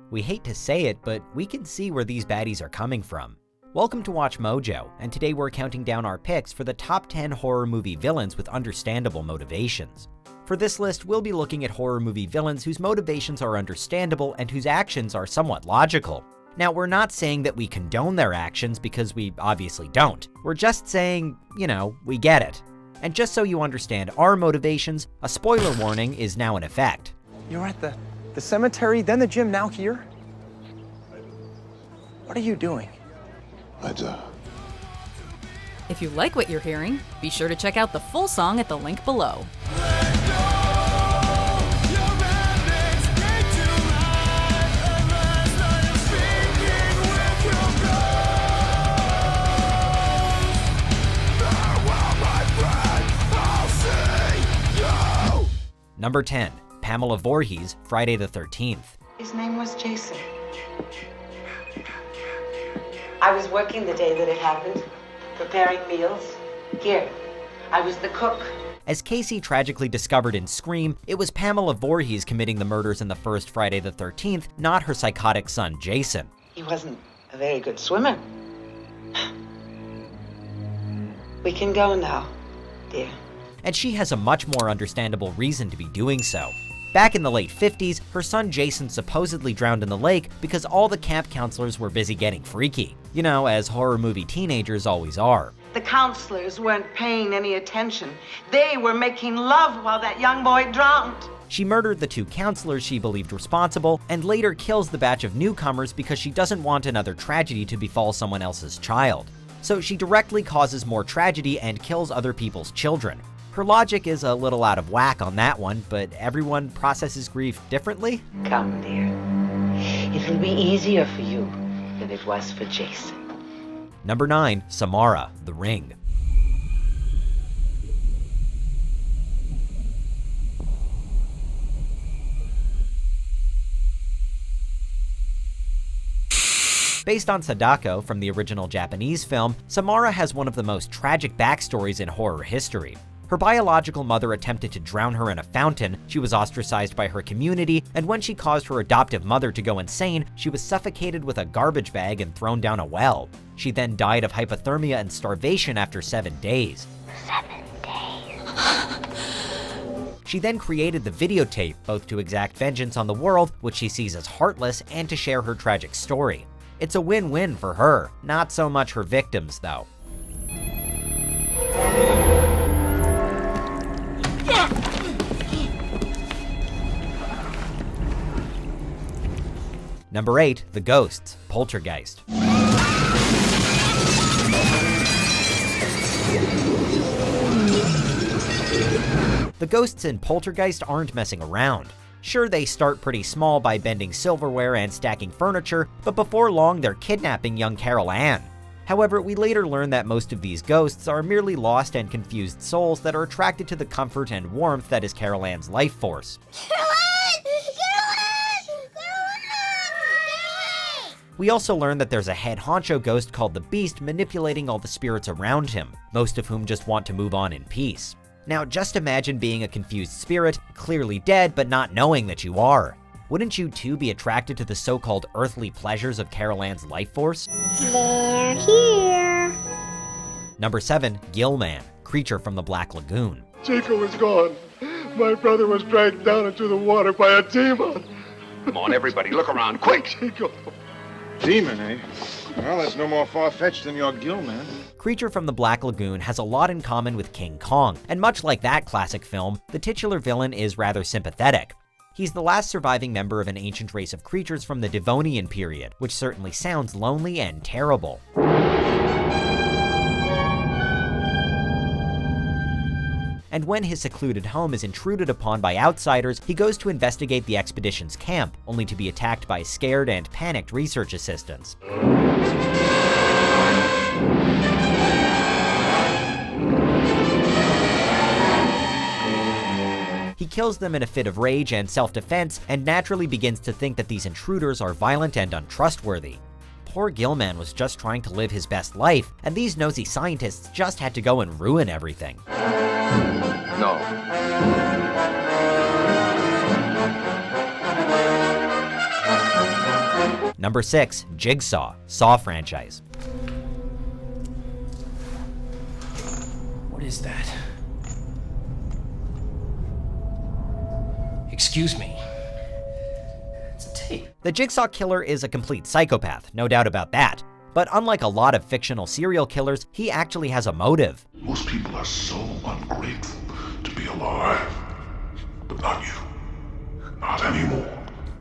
We hate to say it, but we can see where these baddies are coming from. Welcome to Watch Mojo, and today we're counting down our picks for the top 10 horror movie villains with understandable motivations. For this list, we'll be looking at horror movie villains whose motivations are understandable and whose actions are somewhat logical. Now, we're not saying that we condone their actions because we obviously don't. We're just saying, we get it. And just so you understand our motivations, a spoiler warning is now in effect. You're at the cemetery, then the gym, now here? What are you doing? If you like what you're hearing, be sure to check out the full song at the link below. Number 10, Pamela Voorhees, Friday the 13th. His name was Jason. I was working the day that it happened, preparing meals. Here, I was the cook. As Casey tragically discovered in Scream, it was Pamela Voorhees committing the murders in the first Friday the 13th, not her psychotic son, Jason. He wasn't a very good swimmer. We can go now, dear. And she has a much more understandable reason to be doing so. Back in the late 50s, her son Jason supposedly drowned in the lake because all the camp counselors were busy getting freaky. As horror movie teenagers always are. The counselors weren't paying any attention. They were making love while that young boy drowned. She murdered the two counselors she believed responsible, and later kills the batch of newcomers because she doesn't want another tragedy to befall someone else's child. So she directly causes more tragedy and kills other people's children. Her logic is a little out of whack on that one, but everyone processes grief differently. Come, dear. It will be easier for you than it was for Jason. Number 9, Samara, The Ring. Based on Sadako from the original Japanese film, Samara has one of the most tragic backstories in horror history. Her biological mother attempted to drown her in a fountain, she was ostracized by her community, and when she caused her adoptive mother to go insane, she was suffocated with a garbage bag and thrown down a well. She then died of hypothermia and starvation after 7 days. 7 days. She then created the videotape, both to exact vengeance on the world, which she sees as heartless, and to share her tragic story. It's a win-win for her, not so much her victims though. Number 8, The Ghosts, Poltergeist. The ghosts in Poltergeist aren't messing around. Sure, they start pretty small by bending silverware and stacking furniture, but before long they're kidnapping young Carol Ann. However, we later learn that most of these ghosts are merely lost and confused souls that are attracted to the comfort and warmth that is Carol Ann's life force. We also learn that there's a head honcho ghost called the Beast manipulating all the spirits around him, most of whom just want to move on in peace. Now just imagine being a confused spirit, clearly dead but not knowing that you are. Wouldn't you too be attracted to the so-called earthly pleasures of Carol Ann's life force? They're here. Number 7, Gillman, Creature from the Black Lagoon. Chico was gone. My brother was dragged down into the water by a demon. Come on, everybody, look around, quick! Chico. Demon, eh? Well, that's no more far-fetched than your Gillman. Creature from the Black Lagoon has a lot in common with King Kong, and much like that classic film, the titular villain is rather sympathetic. He's the last surviving member of an ancient race of creatures from the Devonian period, which certainly sounds lonely and terrible. And when his secluded home is intruded upon by outsiders, he goes to investigate the expedition's camp, only to be attacked by scared and panicked research assistants. He kills them in a fit of rage and self-defense, and naturally begins to think that these intruders are violent and untrustworthy. Poor Gillman was just trying to live his best life, and these nosy scientists just had to go and ruin everything. No. Number 6. Jigsaw, Saw franchise. What is that? Excuse me. It's a tape. The Jigsaw Killer is a complete psychopath, no doubt about that. But unlike a lot of fictional serial killers, he actually has a motive. Most people are so ungrateful to be alive. But not you. Not anymore.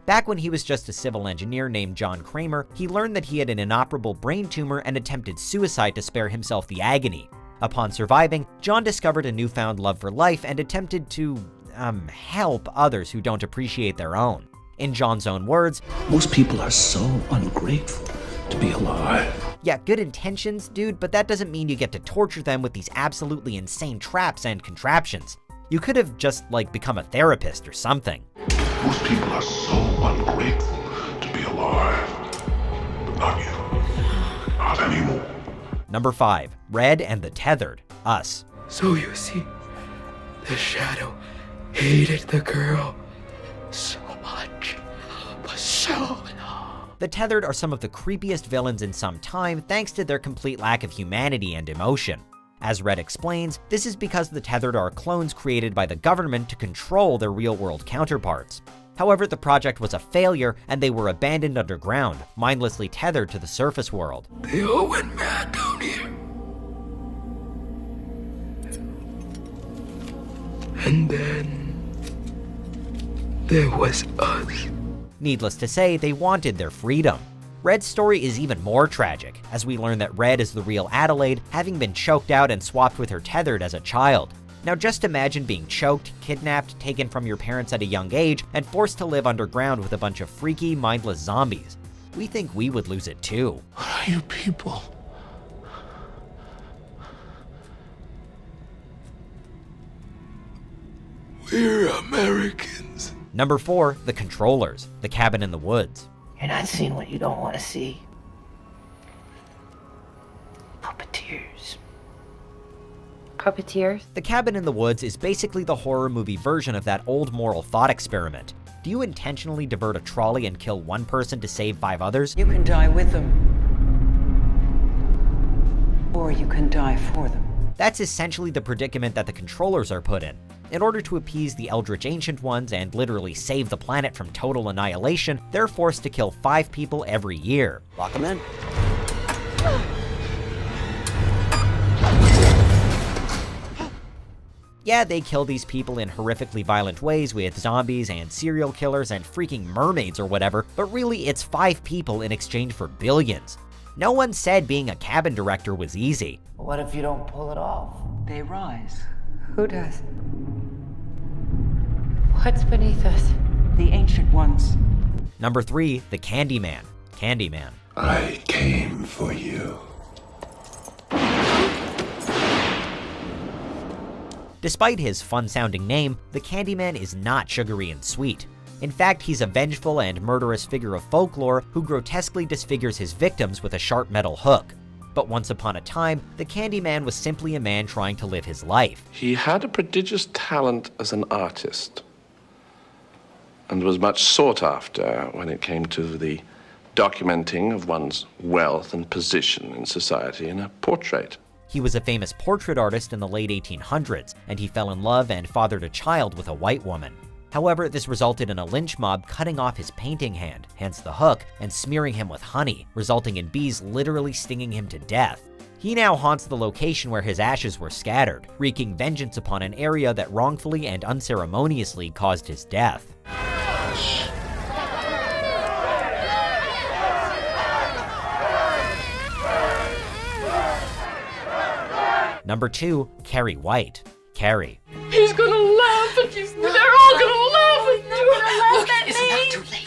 Back when he was just a civil engineer named John Kramer, he learned that he had an inoperable brain tumor and attempted suicide to spare himself the agony. Upon surviving, John discovered a newfound love for life and attempted to, help others who don't appreciate their own. In John's own words, Most people are so ungrateful to be alive. yeah, good intentions, dude, but that doesn't mean you get to torture them with these absolutely insane traps and contraptions. You could have just, become a therapist or something. Most people are so ungrateful to be alive. But not you. Not anymore. Number 5. Red and the Tethered, Us. So you see, the Shadow hated the girl so much, but so long. The Tethered are some of the creepiest villains in some time thanks to their complete lack of humanity and emotion. As Red explains, this is because the Tethered are clones created by the government to control their real-world counterparts. However, the project was a failure and they were abandoned underground, mindlessly tethered to the surface world. They all went mad down here. And then there was us. Needless to say, they wanted their freedom. Red's story is even more tragic, as we learn that Red is the real Adelaide, having been choked out and swapped with her Tethered as a child. Now just imagine being choked, kidnapped, taken from your parents at a young age, and forced to live underground with a bunch of freaky, mindless zombies. We think we would lose it too. What are you people? We're Americans. Number 4. The Controllers, The Cabin in the Woods. You're not seeing what you don't want to see. Puppeteers. Puppeteers? The Cabin in the Woods is basically the horror movie version of that old moral thought experiment. Do you intentionally divert a trolley and kill one person to save 5 others? You can die with them. Or you can die for them. That's essentially the predicament that the Controllers are put in. In order to appease the Eldritch Ancient Ones and literally save the planet from total annihilation, they're forced to kill 5 people every year. Lock them in. Yeah, they kill these people in horrifically violent ways with zombies and serial killers and freaking mermaids or whatever, but really it's 5 people in exchange for billions. No one said being a cabin director was easy. What if you don't pull it off? They rise. Who does? What's beneath us? The Ancient Ones. Number 3, the Candyman, Candyman. I came for you. Despite his fun-sounding name, the Candyman is not sugary and sweet. In fact, he's a vengeful and murderous figure of folklore who grotesquely disfigures his victims with a sharp metal hook. But once upon a time, the Candyman was simply a man trying to live his life. He had a prodigious talent as an artist and was much sought after when it came to the documenting of one's wealth and position in society in a portrait. He was a famous portrait artist in the late 1800s, and he fell in love and fathered a child with a white woman. However, this resulted in a lynch mob cutting off his painting hand, hence the hook, and smearing him with honey, resulting in bees literally stinging him to death. He now haunts the location where his ashes were scattered, wreaking vengeance upon an area that wrongfully and unceremoniously caused his death. Number 2, Carrie White, Carrie. He's gonna laugh at you. They're all gonna laugh at you. Look, it's not too late.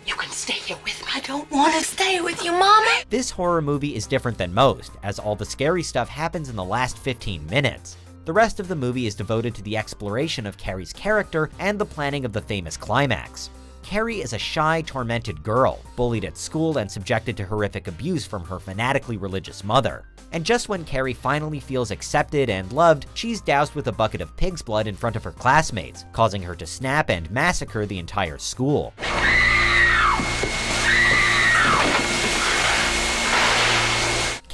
You can stay here with me. I don't want to stay with you, Mama. This horror movie is different than most, as all the scary stuff happens in the last 15 minutes. The rest of the movie is devoted to the exploration of Carrie's character and the planning of the famous climax. Carrie is a shy, tormented girl, bullied at school and subjected to horrific abuse from her fanatically religious mother. And just when Carrie finally feels accepted and loved, she's doused with a bucket of pig's blood in front of her classmates, causing her to snap and massacre the entire school.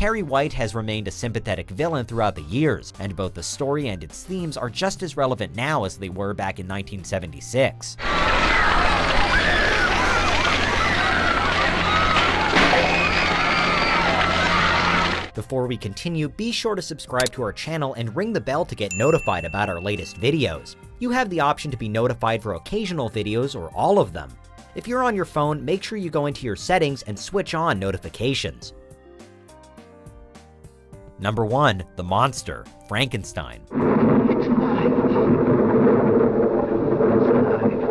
Perry White has remained a sympathetic villain throughout the years, and both the story and its themes are just as relevant now as they were back in 1976. Before we continue, be sure to subscribe to our channel and ring the bell to get notified about our latest videos. You have the option to be notified for occasional videos or all of them. If you're on your phone, make sure you go into your settings and switch on notifications. Number 1. The Monster, Frankenstein. It's alive.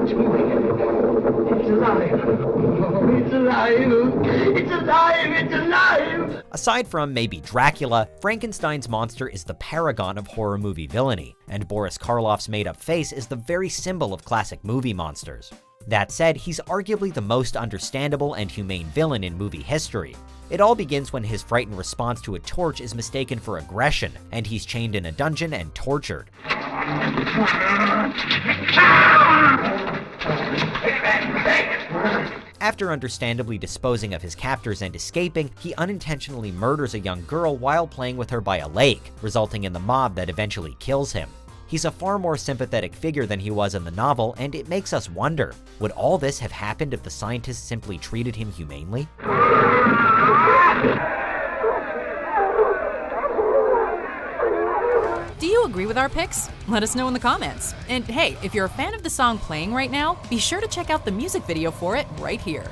It's alive. It's alive. It's alive. It's alive. Aside from maybe Dracula, Frankenstein's monster is the paragon of horror movie villainy, and Boris Karloff's made-up face is the very symbol of classic movie monsters. That said, he's arguably the most understandable and humane villain in movie history. It all begins when his frightened response to a torch is mistaken for aggression, and he's chained in a dungeon and tortured. After understandably disposing of his captors and escaping, he unintentionally murders a young girl while playing with her by a lake, resulting in the mob that eventually kills him. He's a far more sympathetic figure than he was in the novel, and it makes us wonder, would all this have happened if the scientists simply treated him humanely? Do you agree with our picks? Let us know in the comments. And hey, if you're a fan of the song playing right now, be sure to check out the music video for it right here.